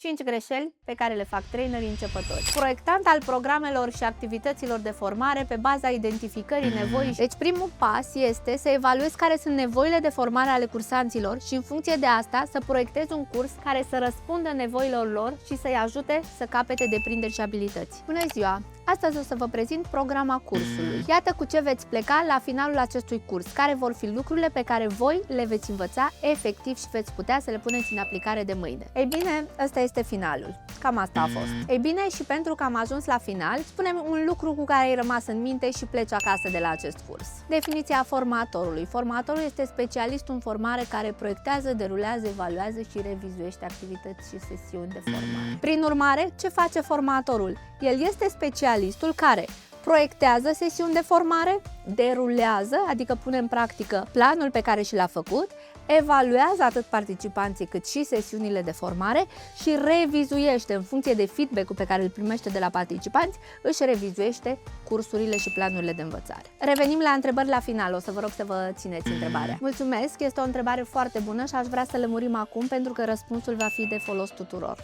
5 greșeli pe care le fac trainerii începători. Proiectant al programelor și activităților de formare pe baza identificării nevoii. Deci primul pas este să evaluezi care sunt nevoile de formare ale cursanților și în funcție de asta să proiectezi un curs care să răspundă nevoilor lor și să-i ajute să capete deprinderi și abilități. Bună ziua! Astăzi o să vă prezint programa cursului. Iată cu ce veți pleca la finalul acestui curs, care vor fi lucrurile pe care voi le veți învăța efectiv și veți putea să le puneți în aplicare de mâine. Ei bine, ăsta este finalul. Cam asta a fost. Ei bine, și pentru că am ajuns la final, spune-mi un lucru cu care ai rămas în minte și pleci acasă de la acest curs. Definiția formatorului. Formatorul este specialistul în formare care proiectează, derulează, evaluează și revizuiește activități și sesiuni de formare. Prin urmare, ce face formatorul? El este specialistul care proiectează sesiuni de formare, derulează, adică pune în practică planul pe care și l-a făcut, evaluează atât participanții cât și sesiunile de formare și revizuiește în funcție de feedback-ul pe care îl primește de la participanți, își revizuiește cursurile și planurile de învățare. Revenim la întrebări la final, o să vă rog să vă țineți întrebarea. Mulțumesc, este o întrebare foarte bună și aș vrea să lămurim acum pentru că răspunsul va fi de folos tuturor.